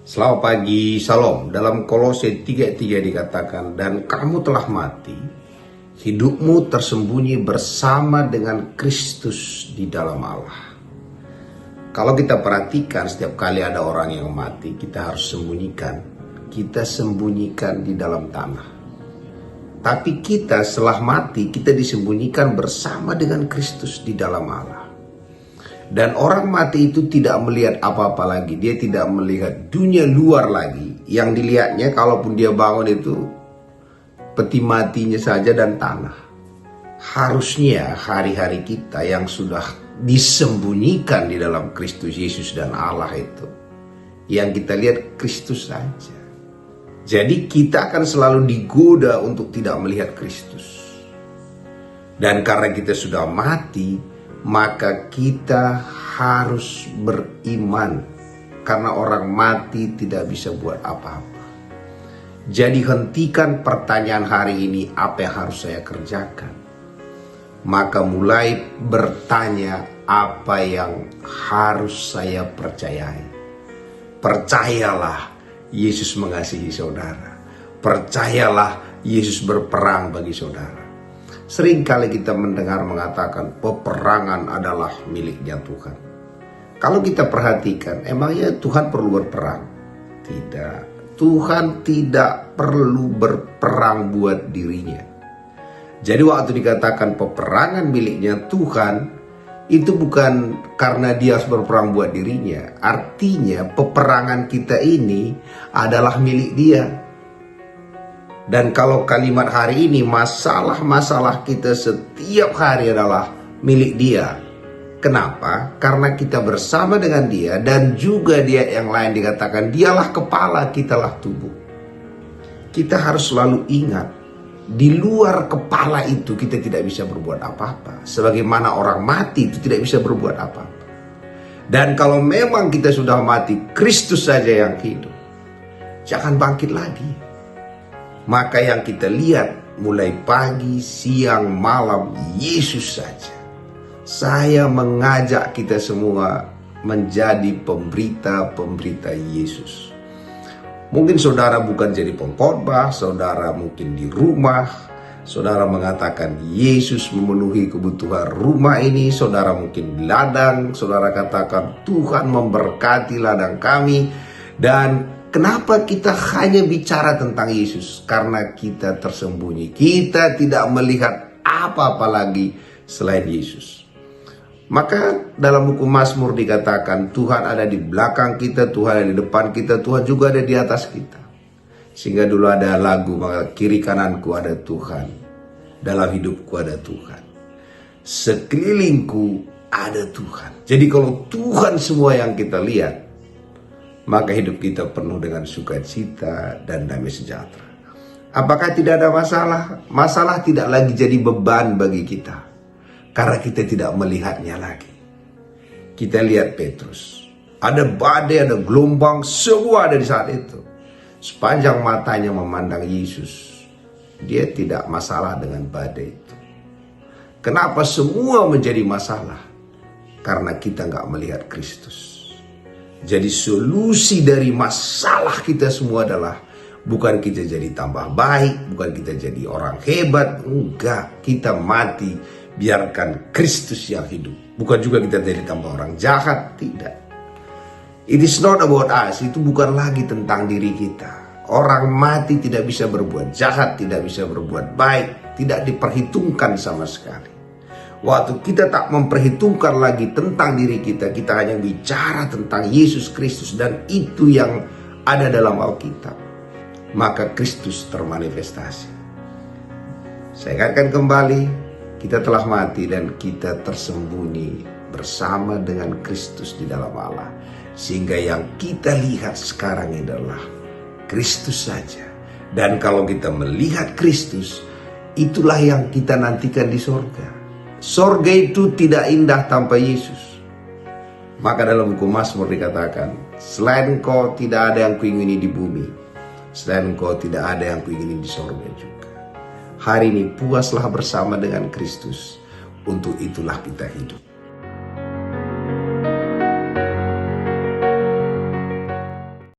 Selamat pagi, Salam. Dalam Kolose 3:3 dikatakan, dan kamu telah mati, hidupmu tersembunyi bersama dengan Kristus di dalam Allah. Kalau kita perhatikan, setiap kali ada orang yang mati, kita harus sembunyikan. Kita sembunyikan di dalam tanah. Tapi kita setelah mati, kita disembunyikan bersama dengan Kristus di dalam Allah. Dan orang mati itu tidak melihat apa-apa lagi. Dia tidak melihat dunia luar lagi. Yang dilihatnya kalaupun dia bangun itu peti matinya saja dan tanah. Harusnya hari-hari kita yang sudah disembunyikan di dalam Kristus Yesus dan Allah itu, yang kita lihat Kristus saja. Jadi kita akan selalu digoda untuk tidak melihat Kristus. Dan karena kita sudah mati, maka kita harus beriman, karena orang mati tidak bisa buat apa-apa. Jadi hentikan pertanyaan hari ini, apa yang harus saya kerjakan? Maka mulai bertanya, apa yang harus saya percayai? Percayalah Yesus mengasihi saudara. Percayalah Yesus berperang bagi saudara. Seringkali kita mendengar mengatakan peperangan adalah miliknya Tuhan. Kalau kita perhatikan, emangnya Tuhan perlu berperang? Tidak. Tuhan tidak perlu berperang buat dirinya. Jadi waktu dikatakan peperangan miliknya Tuhan, itu bukan karena dia harus berperang buat dirinya. Artinya peperangan kita ini adalah milik dia. Dan kalau kalimat hari ini, masalah-masalah kita setiap hari adalah milik dia. Kenapa? Karena kita bersama dengan dia, dan juga dia yang lain dikatakan, dialah kepala, kitalah tubuh. Kita harus selalu ingat, di luar kepala itu kita tidak bisa berbuat apa-apa. Sebagaimana orang mati itu tidak bisa berbuat apa-apa. Dan kalau memang kita sudah mati, Kristus saja yang hidup. Jangan bangkit lagi. Maka yang kita lihat mulai pagi, siang, malam, Yesus saja. Saya mengajak kita semua menjadi pemberita-pemberita Yesus. Mungkin saudara bukan jadi pengkhotbah, saudara mungkin di rumah, saudara mengatakan Yesus memenuhi kebutuhan rumah ini, saudara mungkin di ladang, saudara katakan Tuhan memberkati ladang kami. Dan kenapa kita hanya bicara tentang Yesus? Karena kita tersembunyi. Kita tidak melihat apa-apa lagi selain Yesus. Maka dalam buku Mazmur dikatakan Tuhan ada di belakang kita, Tuhan ada di depan kita, Tuhan juga ada di atas kita. Sehingga dulu ada lagu, maka kiri kananku ada Tuhan, dalam hidupku ada Tuhan, sekelilingku ada Tuhan. Jadi kalau Tuhan semua yang kita lihat, maka hidup kita penuh dengan sukacita dan damai sejahtera. Apakah tidak ada masalah? Masalah tidak lagi jadi beban bagi kita, karena kita tidak melihatnya lagi. Kita lihat Petrus. Ada badai, ada gelombang, semua ada di saat itu. Sepanjang matanya memandang Yesus, dia tidak masalah dengan badai itu. Kenapa semua menjadi masalah? Karena kita nggak melihat Kristus. Jadi solusi dari masalah kita semua adalah bukan kita jadi tambah baik, bukan kita jadi orang hebat, enggak. Kita mati, biarkan Kristus yang hidup. Bukan juga kita jadi tambah orang jahat, tidak. It is not about us, itu bukan lagi tentang diri kita. Orang mati tidak bisa berbuat jahat, tidak bisa berbuat baik, tidak diperhitungkan sama sekali. Waktu kita tak memperhitungkan lagi tentang diri kita, kita hanya bicara tentang Yesus Kristus, dan itu yang ada dalam Alkitab, maka Kristus termanifestasi. Saya ingatkan kembali, kita telah mati dan kita tersembunyi bersama dengan Kristus di dalam Allah. Sehingga yang kita lihat sekarang adalah Kristus saja. Dan kalau kita melihat Kristus, itulah yang kita nantikan di sorga. Sorga itu tidak indah tanpa Yesus. Maka dalam buku Mazmur dikatakan, selain Engkau tidak ada yang kuingini di bumi, selain Engkau tidak ada yang kuingini di sorga juga. Hari ini puaslah bersama dengan Kristus. Untuk itulah kita hidup.